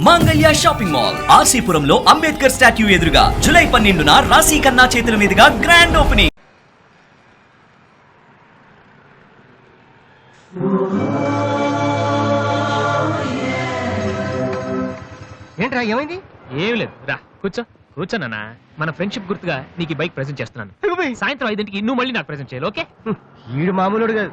మాంగళ్య shopping mall ఆర్సీపురంలో Ambedkar statue ఎదురుగా July 12న రాశి ఖన్నా చేతుల మీదుగా గ్రాండ్ ఓపెనింగ్. ఏంట్రా ఏమైంది? ఏం లేదు, రా కూర్చో. కూర్చోనన్నా, మన ఫ్రెండ్షిప్ గుర్తుగా నీకు ఈ బైక్ ప్రెజెంట్ చేస్తున్నాను. సాయంత్రం 5ంటికి నువ్వు మళ్ళీ నాకు ప్రెజెంట్ చేయాలి, ఓకే? ఈడు మామూలుడు కాదు.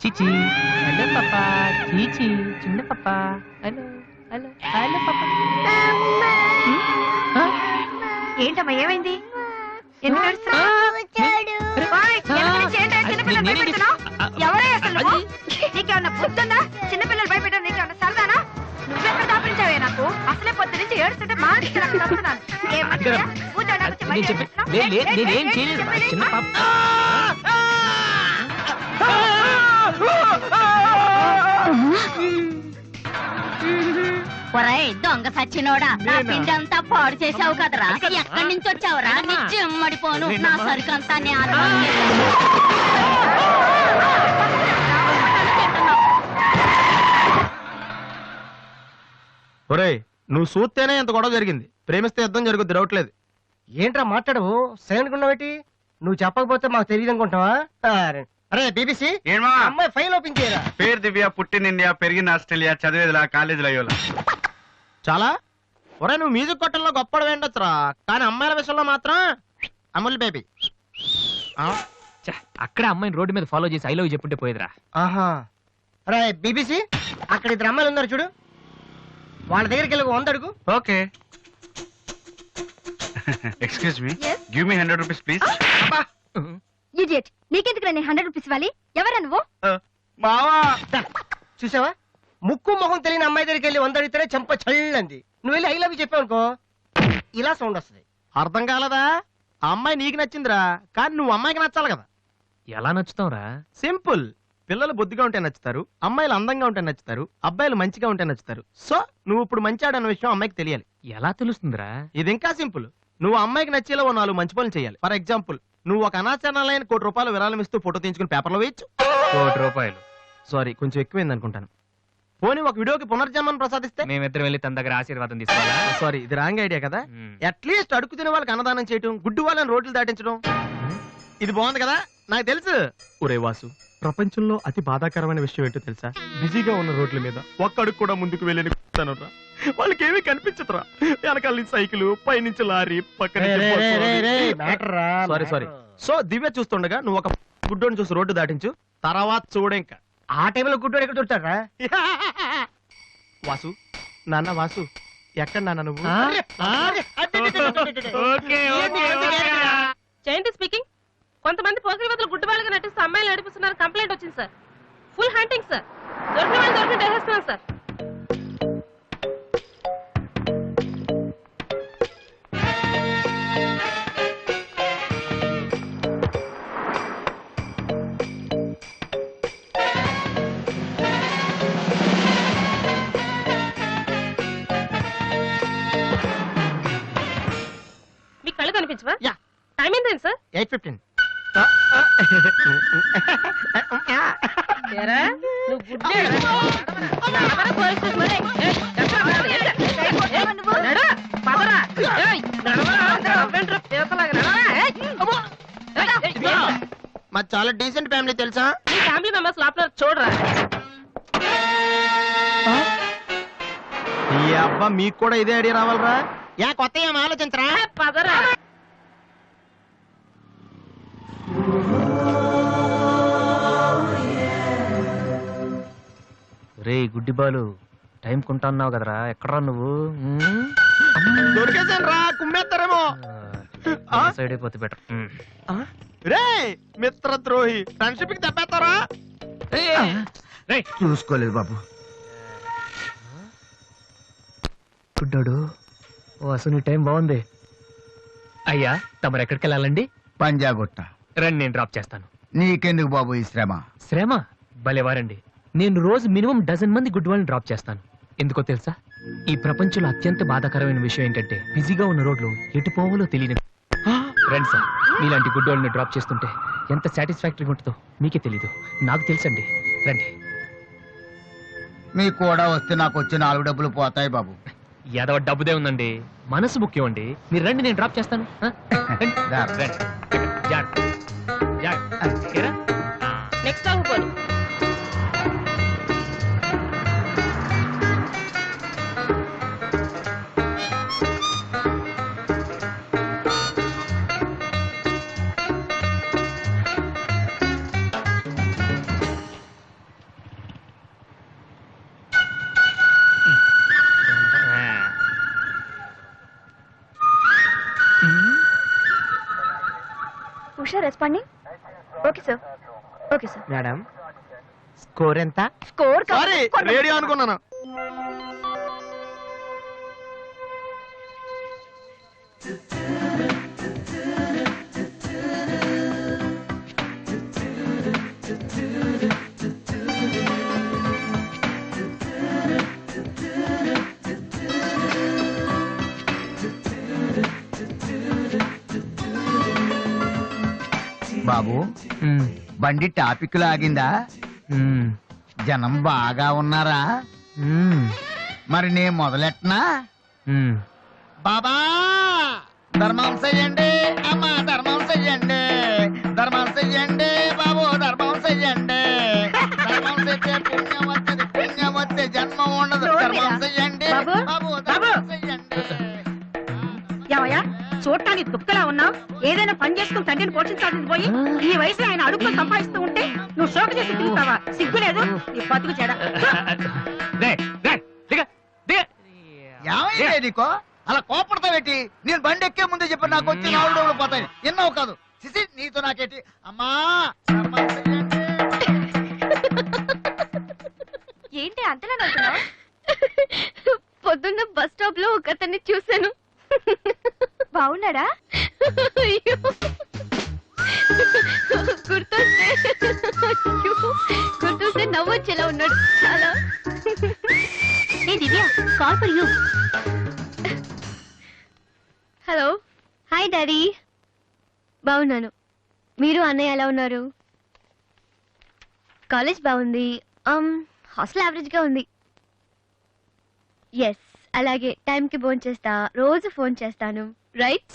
చీచి, హలో పాపా. చీచి, చిన్న పాపా. హలో హలో హలో పాపా. ఏంటమ్మా ఏమైంది? ఎందుకు ఏడుస్తున్నావ్? ఓయ్, ఎందుకు నుంచి ఏంటో చిన్నపిల్లలు భయపెడుతున్నావ్? ఎవరే అసలు నువ్వు? నీకేమన్నా బుద్ధుందా? చిన్నపిల్లలు భయపెట్టడం నీకేమన్నా సరదానా? నువ్వెక్కడ దాపించావే నాకు? అసలే పొద్దు నుంచి ఏడుస్తుంటే మా నుంచి నాకు తప్పుతున్నాను. నేనేం చేయలేదు, చిన్న పాప. ఒరేయ్ దొంగ సచ్చినోడా, నా పిండి అంతా పాడు చేసావు కదరా. ఎక్కడి నుంచి వచ్చావురా? నీ చెమ్మడిపోను, నా సరుకు అంతా ఒరేయ్, నువ్వు చూస్తేనే ఎంత గొడవ జరిగింది. ప్రేమిస్తే యుద్ధం జరుగుద్ది, డౌట్ లేదు. ఏంట్రా మాట్లాడవు? సైలెంట్ ఉన్నావేటి? నువ్వు చెప్పకపోతే మాకు తెలియదు అనుకుంటావా? అరే బీబీసీ, అమ్మాయి ఫైల్ ఓపెన్ చేయరా. పేరు దివ్య, పుట్టిన ఇండియా, పెరిగిన ఆస్ట్రేలియా, చదివేదిలా కాలేజీలో అయ్యోలా. చాలా ఒరే, నువ్వు మ్యూజిక్ కొట్టంలో గొప్పడు వేండొచ్చురా, కానీ అమ్మాయిల విషయంలో మాత్రం అమూల్ బేబీ. అక్కడ అమ్మాయిని రోడ్డు మీద ఫాలో చేసి ఐ లవ్ చెప్పుంటే పోయేదిరా. ఆహా. అరే బీబీసీ, అక్కడ ఇద్దరు అమ్మాయిలు ఉన్నారు చూడు, వాళ్ళ దగ్గరికి వెళ్ళి 100 అడుగు. Okay. Excuse me, give me 100 rupees please. Idiot, నీకెందుకు నేను 100 రూపీస్ ఇవ్వాలి? ఎవరా నువ్వు? బావా, చూసావా, ముక్కు మొహం తెలియని అమ్మాయి దగ్గరికి వెళ్ళి 100 అడిగితేనే చెంప చల్లంది. నువ్వు వెళ్ళి ఐ లవ్ యూ చెప్పావు అనుకో, ఇలా సౌండ్ వస్తుంది. అర్థం కాలదా? ఆ అమ్మాయి నీకు నచ్చిందిరా, కానీ నువ్వు అమ్మాయికి నచ్చాలి కదా. ఎలా నచ్చుతావురా? సింపుల్. పిల్లలు బొద్దుగా ఉంటే నచ్చుతారు, అమ్మాయిలు అందంగా ఉంటే నచ్చుతారు, అబ్బాయిలు మంచిగా ఉంటే నచ్చుతారు. సో నువ్వు ఇప్పుడు మంచివాడు అన్న విషయం అమ్మాయికి తెలియాలి. ఎలా తెలుస్తుందిరా? ఇది ఇంకా సింపుల్. నువ్వు అమ్మాయికి నచ్చేలా 4 మంచి పనులు చేయాలి. ఫర్ ఎగ్జాంపుల్, నువ్వు ఒక అనాచరణలైన ₹1,00,00,000 విరాళం ఇస్తూ ఫోటో తీయించుకుని పేపర్లో వేయచ్చు. ₹1,00,00,000? సారీ, కొంచెం ఎక్కువైంది అనుకుంటాను. పోనీ ఒక వీడియోకి పునర్జన్మను ప్రసాదిస్తే? మేమిద్దరం వెళ్ళి తన దగ్గర ఆశీర్వాదం తీసుకోవాలా? సారీ, ఇది రాంగ్ ఐడియా కదా. అట్లీస్ట్ అడుగు తినే వాళ్ళకి అన్నదానం చేయటం, గుడ్డు వాళ్ళని రోడ్లు దాటించడం, ఇది బాగుంది కదా. నాకు తెలుసు. ఒరే వాసు, ప్రపంచంలో అతి బాధాకరమైన విషయం ఏంటో తెలుసా? బిజీగా ఉన్న రోడ్ల మీద ఒక్క అడుగు కూడా ముందుకు వెళ్ళని కూర్చున్నానురా. వాళ్ళకి ఏమీ కనిపించదురా. వెనకాల నుంచి సైకిల్, పైనుంచి లారీ, పక్కన సారీ. సో దివ్య చూస్తుండగా నువ్వు ఒక గుడ్డోని చూసి రోడ్డు దాటించు, తర్వాత చూడ. ఇంకా ఆ టైంలో గుడ్డోడు ఎక్కడ దొరుకుతాడా? వాసు, నాన్న వాసు, ఎక్కడ నాన్న నువ్వు? జయంతి స్పీకింగ్. కొంతమంది పోకిరి వదలు గుడ్డు వాళ్ళగా నటిస్తూ అమ్మాయిలు నడిపిస్తున్నారు. కంప్లైంట్ వచ్చింది సార్. Full hunting sir. దొరికిన వాళ్ళు దొరికిన వేసేస్తున్నాం సార్. మీకు కళ్ళు కనిపించవా? టైం ఏంటండి సార్? 8:15. నువ్వు మా చాలా డీసెంట్ ఫ్యామిలీ తెలుసా? మీ ఫ్యామిలీ మెంబర్స్ లోపల చూడరా. అబ్బా మీకు కూడా ఇదే ఐడియా రావాలరా? యా కొత్త ఏం ఆలోచించరా? పదరా. రే గుడ్డి బాలు, టైం కొంటా అన్నావు కదరా, ఎక్కడరా నువ్వు? దొరికేసాను రా, కుమ్మేస్తారేమో. సైడ్ అయిపోతే బెటర్. రే మిత్రద్రోహి, ఫ్రెండ్షిప్ కి దెబ్బేస్తారా? చూసుకోలేదు బాబు. గుడ్డాడు, ఓ అసలు నీ టైం బాగుంది. అయ్యా తమరు ఎక్కడికి వెళ్ళాలండి? పంజాగుట్ట. రండి, నేను డ్రాప్ చేస్తాను. నీకెందుకు బాబు ఈ శ్రమ? శ్రమ భలేవారండి. నేను రోజు మినిమం డజన్ మంది గుడ్ వాళ్ళని డ్రాప్ చేస్తాను. ఎందుకో తెలుసా? ఈ ప్రపంచంలో అత్యంత బాధాకరమైన విషయం ఏంటంటే బిజీగా ఉన్న రోడ్లు ఎటు పోవాలో తెలియని. రండి సార్, మీలాంటి గుడ్ వాళ్ళని డ్రాప్ చేస్తుంటే ఎంత సాటిస్ఫాక్టరీగా ఉంటుందో మీకే తెలీదు, నాకు తెలుసండి. రండి. మీకు కూడా వస్తే నాకు వచ్చే 4 డబ్బులు పోతాయి బాబు. ఏదో డబ్బుదే ఉందండి, మనసు ముఖ్యం అండి. మీరు రండి, నేను డ్రాప్ చేస్తాను. ఆ? రండి. రా. రండి. జాగ్రత్త. జాగ్రత్త. ఓకేనా? నెక్స్ట్ స్టాప్ పోను. Usha responding. Okay sir, okay sir. Madam score ఎంత? స్కోర్ సారీ, రేడియో అనుకున్నాను. బాబు బండి టాపిక్ లాగిందా? జనం బాగా ఉన్నారా? మరి నేను మొదలెట్టనా? బాబా ధర్మం చెయ్యండి, అమ్మా ధర్మం చెయ్యండి, ధర్మం చెయ్యండి బాబు, ధర్మం చెయ్యండి. ధర్మం చేస్తే పుణ్యం వస్తుంది, పుణ్యం వస్తే జన్మ ఉండదు. ధర్మం చెయ్యండి బాబు, ధర్మం చెయ్యండి. ఏమయ్యా చూడటానికి దుఃఖలా ఉన్నావు? ఏదైనా పని చేసుకుని తండ్రిని పోషించాల్సింది పోయి ఈ వయసు ఆయన అడుగులు సంపాదిస్తూ ఉంటే నువ్వు షోక చేసి తిరుగుతావా? సిగ్గులేదు నీ బతుకు చెడ. ఏమైంది నీకో అలా కోపడతావేటి? నేను బండి ఎక్కే ముందే చెప్పి నాకు వచ్చి 4 డబ్బులు పోతాయి. ఎన్నో కాదు సిసి, నీతో నాకేటి? అమ్మా ధర్మం చెయ్యండి. ఏంటి అంతలా నవ్వుతున్నావు? పొద్దున్న బస్ స్టాప్ లో ఒక అతన్ని చూశాను. బాగున్నాడా? గుర్తొస్తే నవ్వొచ్చేలా ఉన్నాడు చాలా. ఏ Divya, call for you. Hello, hi daddy. బాగున్నాను, మీరు అన్నయ్య ఎలా ఉన్నారు? కాలేజ్ బాగుంది, హాస్టల్ యావరేజ్ గా ఉంది. ఎస్, అలాగే టైంకి ఫోన్ చేస్తా, రోజు ఫోన్ చేస్తాను. రైట్?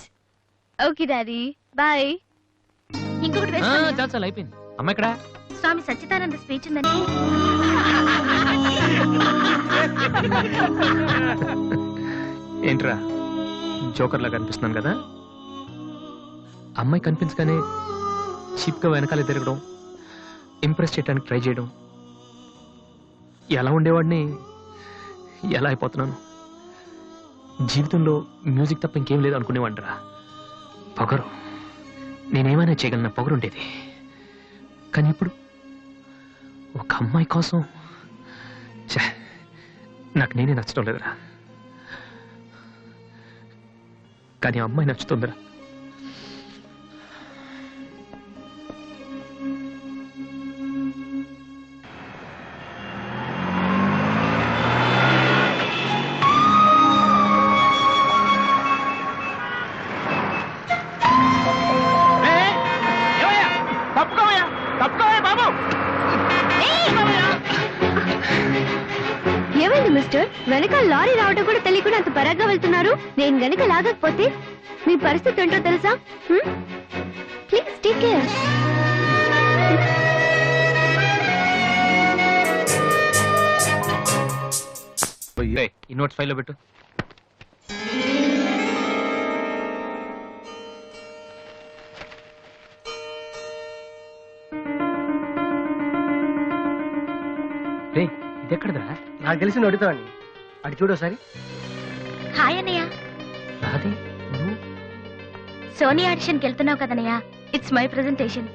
Okay daddy, bye. ఇంకొకటి వేస్తాను. చాలు చాలు, అయిపోయింది. అమ్మ ఇక్కడ స్వామి సచ్చిదానంద స్పీచ్ ఉందని. ఏంట్రా జోకర్ లాగా కనిపిస్తున్నాను కదా? అమ్మాయి కనిపించగానే చీప్ గా వెనకాలే తిరగడం, ఇంప్రెస్ చేయడానికి ట్రై చేయడం, ఎలా ఉండేవాడిని ఎలా అయిపోతున్నాను. జీవితంలో మ్యూజిక్ తప్ప ఇంకేం లేదు అనుకునేవాడిరా. పొగరు, నేనేమైనా చేయగలన పొగరు ఉండేది. కానీ ఇప్పుడు ఒక అమ్మాయి కోసం నాకు నేనే నచ్చడం లేదురా. కానీ ఆ అమ్మాయి నచ్చుతుందిరా. ఏమైంది మిస్టర్? వెనక లారీ రావడం కూడా తెలియకుండా అంత పరాగ్గా వెళ్తున్నారు. నేను గనక లాగకపోతే మీ పరిస్థితి ఏంటో తెలుసా? Please take care. రేయ్, ఈ నోట్స్ ఫైల్లో పెట్టు. రే ఇది ఎక్కడదా? నాకు తెలిసి అడుగుతావండి. అటు చూడు ఒకసారి. హాయ్ అన్నయ్య. రాధే నువ్వు? సోనీ ఆడిషన్కి వెళ్తున్నావు కదన్నయ్య. It's my presentation.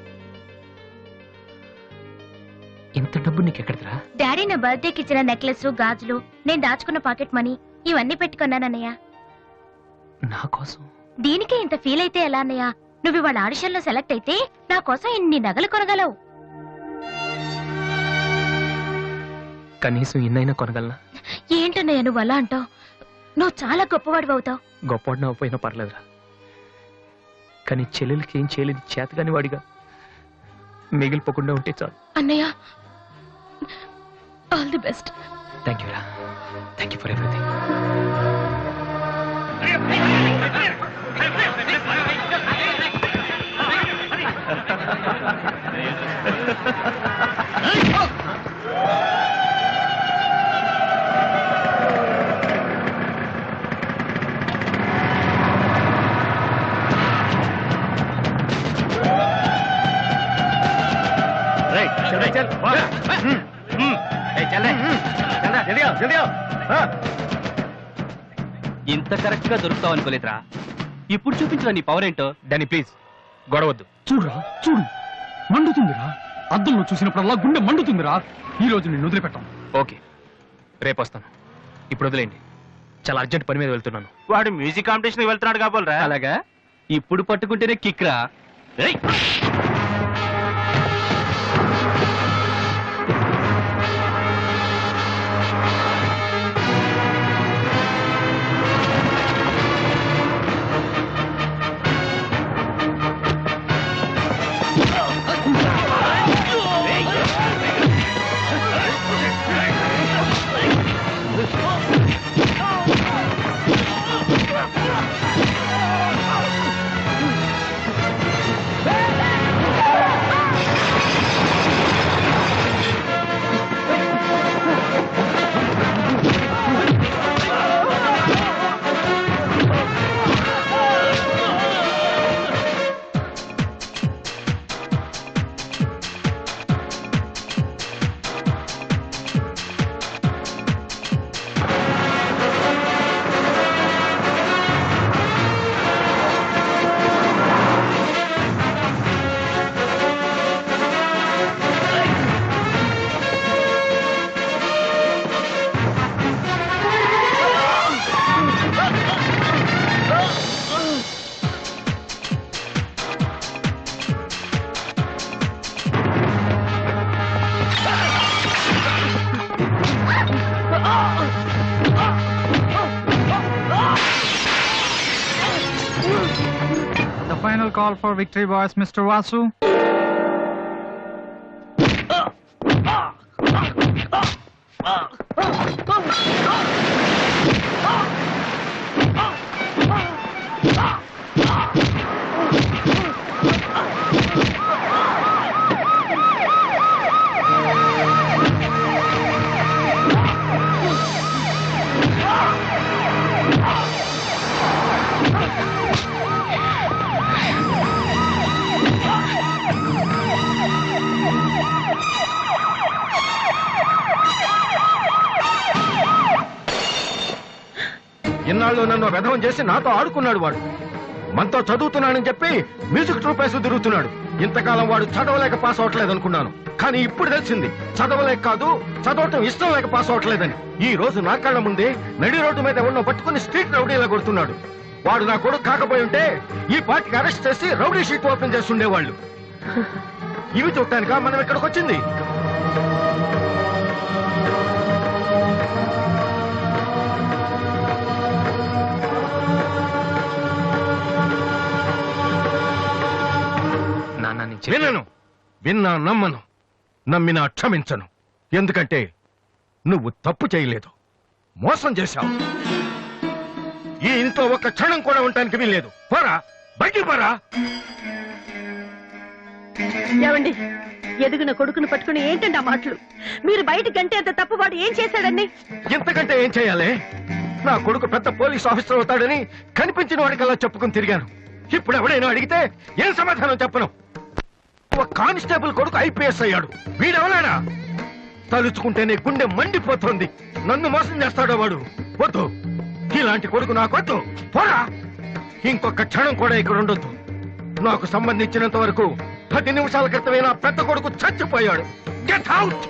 ఇంత డబ్బు నీకు ఎక్కడదరా? డాడీ నా బర్త్డేకి ఇచ్చిన నెక్లెస్, గాజులు, నేను దాచుకున్న పాకెట్ మనీ ఇవన్నీ పెట్టుకున్నానన్నయ్య. నా కోసం? దీనికే ఇంత ఫీల్ అయితే ఎలా అన్నయ్య? నువ్వు ఇవాళ ఆడిషన్ లో సెలెక్ట్ అయితే నా కోసం ఇన్ని నగలు కొనగలవు. కనీసం ఇన్నైనా కొనగలనా? ఏంటన్నయ్య నువ్వు అలా అంటావు? నువ్వు చాలా గొప్పవాడు అవుతావు. గొప్పవాడిని అవ్వపోయినా పర్లేదురా, కానీ చెల్లెలకి ఏం చేయలేదు చేతగాని వాడిగా మిగిలిపోకుండా ఉంటే చాలు. అన్నయ్య all the best. Thank you రా, థ్యాంక్ యూ ఫర్ ఎవ్రీథింగ్. ఇంత కరెక్ట్ గా దొరుకుతావు అనుకోలేదురా. ఇప్పుడు చూపించిన నీ పవర్ ఏంటో. డానీ ప్లీజ్ గొడవద్దు. చూడురా చూడు, మండుతుందిరా. అద్దంలో చూసినప్పుడల్లా గుండె మండుతుందిరా. ఈ రోజు నిన్ను వదిలిపెట్టాం. ఓకే రేపు వస్తాను, ఇప్పుడు వదిలేండి. చాలా అర్జెంట్ పని మీద వెళ్తున్నాను. వాడు మ్యూజిక్ కాంపిటీషన్ వెళ్తున్నాడు కాబోలరా. అలాగా ఇప్పుడు పట్టుకుంటేనే కిక్ రా. Final call for victory boys, Mr. Vasu. ఇన్నాళ్ళు నన్ను వెధవం చేసి నాతో ఆడుకున్నాడు వాడు. మనతో చదువుతున్నానని చెప్పి మ్యూజిక్ ట్రూప్ వేసి తిరుగుతున్నాడు. ఇంతకాలం వాడు చదవలేక పాస్ అవట్లేదు అనుకున్నాను, కానీ ఇప్పుడు తెలిసింది చదవలేక కాదు, చదవటం ఇష్టం లేక పాస్ అవట్లేదని. ఈ రోజు నా కళ్ళ ముందే నడి రోడ్డు మీద ఉన్న పట్టుకుని స్ట్రీట్ రౌడీలా కొడుతున్నాడు. వాడు నా కొడుకు కాకపోయి ఉంటే ఈ పార్టీకి అరెస్ట్ చేసి రౌడీ షీట్ ఓపెన్ చేస్తుండేవాళ్ళు. ఇవి చూడటానికా మనం ఇక్కడికి వచ్చింది? వినను, విన్నా నమ్మను, నమ్మినా క్షమించను. ఎందుకంటే నువ్వు తప్పు చేయలేదు, మోసం చేశావు. ఈ ఇంట్లో ఒక్క క్షణం కూడా ఉండటానికి వీల్లేదు. పోరా, బయటికి పోరా. ఏమండి ఎదిగిన కొడుకును పట్టుకుని ఏంటండి ఆ మాటలు? మీరు బయటికి అంటే అంత తప్పు వాడు ఏం చేశాడండి? ఇంతకంటే ఏం చేయాలి? నా కొడుకు పెద్ద పోలీస్ ఆఫీసర్ అవుతాడని కనిపించిన వాడికల్లా చెప్పుకుని తిరిగాను. ఇప్పుడు ఎవడైనా అడిగితే ఏం సమాధానం చెప్పను. ఒక కానిస్టేబుల్ కొడుకు ఐపీఎస్ అయ్యాడు. వీడెవలాడా? తలుచుకుంటేనే గుండె మండిపోతుంది. నన్ను మోసం చేస్తాడో వాడు. వద్దు, ఇలాంటి కొడుకు నాకొద్దు. పోరా, ఇంకొక క్షణం కూడా ఇక్కడ ఉండొద్దు. నాకు సంబంధించినంత వరకు 10 నిమిషాల క్రితమే నా పెద్ద కొడుకు చచ్చిపోయాడు. Get out.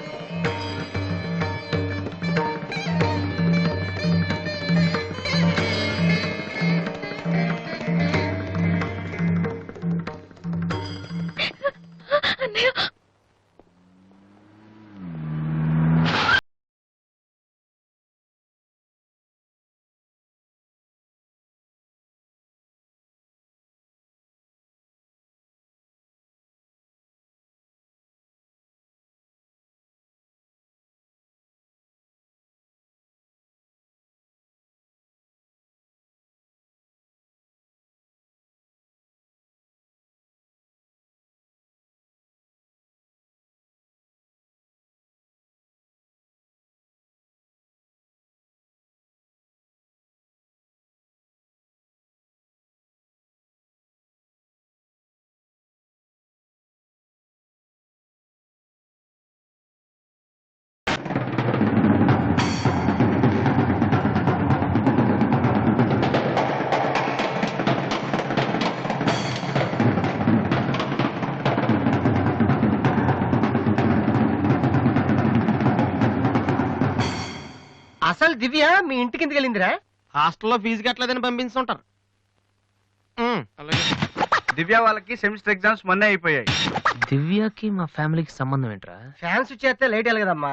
అసలు దివ్య మీ ఇంటికి ఎందుకు వెళ్ళిందిరా? హాస్టల్లో ఫీజు కట్టలేదని పంపించుంటారు. దివ్య వాళ్ళకి సెమిస్టర్ ఎగ్జామ్స్ మొన్నే అయిపోయాయి. దివ్యకి మా ఫ్యామిలీకి సంబంధం ఏంట్రా? ఫ్యాన్స్ చేస్తే లేట్ వెళ్ళగదమ్మా.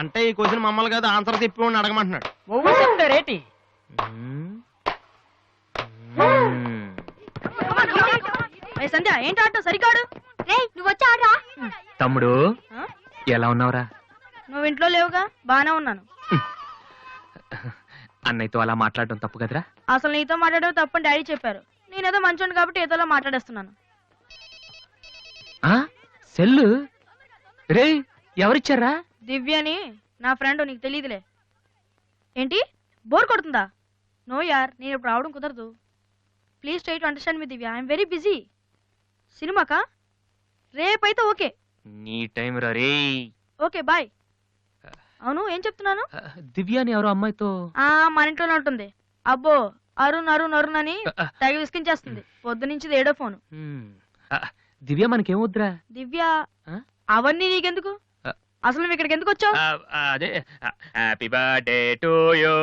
అంటే ఈ క్వశ్చన్ మమ్మల్ని కాదు, ఆన్సర్ తిప్పి అడగమంటున్నాడు. నువ్వు చెప్తారేటి? సంధ్య ఏంటి ఆటో సరికాడు? నువ్వు వచ్చి ఆడరా. తమ్ముడు ఎలా ఉన్నావురా? నువ్వు ఇంట్లో లేవుగా. బానే ఉన్నాను. అన్నయ్యతో అలా మాట్లాడడం తప్పు కదరా? అసలు నీతో మాట్లాడడం తప్పని డాడీ చెప్పారు. నేనేదో మంచోండి కాబట్టి ఏదోలా మాట్లాడేస్తున్నాను. సెల్లు రే ఎవరిచ్చారా? దివ్యని, నా ఫ్రెండ్. నీకు తెలియదులే. ఏంటి బోర్ కొడుతుందా? నో యార్, నేను ఇప్పుడు రావడం కుదరదు. Please try to understand me Divya. I'm very busy. సినిమాకా? రేపైతే ఓకే. నీ టైం రా రే. Okay bye. అవును, ఏం చెప్తున్నాను? దివ్య అని ఎవరో అమ్మాయితో మన ఇంట్లోనే ఉంటుంది. అబ్బో, అరుణ్ అరుణ్ అరుణ్ అని తెగ విసికించేస్తుంది. పొద్దు నుంచి ఏడో ఫోను. దివ్య మనకేమొద్దురా? దివ్య అవన్నీ నీకెందుకు? అసలు నువ్వు ఇక్కడికి ఎందుకు వచ్చావు? అదే happy birthday to you,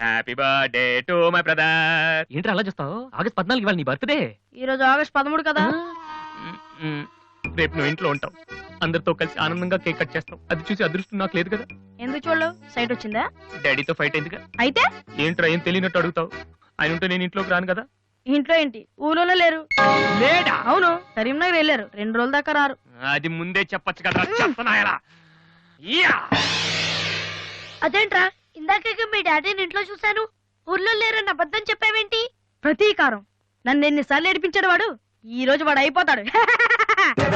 happy birthday to my brother. ఏంట్రా అలా చూస్తావు? ఆగస్ట్ 14 ఇవాళ నీ బర్త్డే. ఈ రోజు ఆగస్ట్ 13 కదా. రేపు నువ్వు ఇంట్లో ఉంటావు. అందరితో కలిసి ఆనందంగా కేక్ కట్ చేస్తాం. అది చూసి అదృష్టం నాకు లేదు కదా. ఎందుకు చూడలేవు? సైట్ వచ్చిందా? డాడీతో ఫైట్ అయిందిగా. అయితే ఏంట్రా ఏం తెలియనట్టు అడుగుతావు? ఆయన ఉంటే నేను ఇంట్లోకి రాను కదా. ఇంట్లో ఏంటి? ఊళ్ళోనే లేరు. లేడా? అవును, కరీంనగర్ వెళ్ళారు. 2 రోజుల దాకా రారు. అది ముందే చెప్పొచ్చు కదా. చెప్పనాయలా? అదేంట్రా, ఇందాక మీ డాడీని ఇంట్లో చూశాను, ఊర్లో లేరన్న అబద్ధం చెప్పావేంటి? ప్రతీకారం. నన్ను ఎన్నిసార్లు ఏడిపించాడు వాడు. ఈ రోజు వాడు అయిపోతాడు.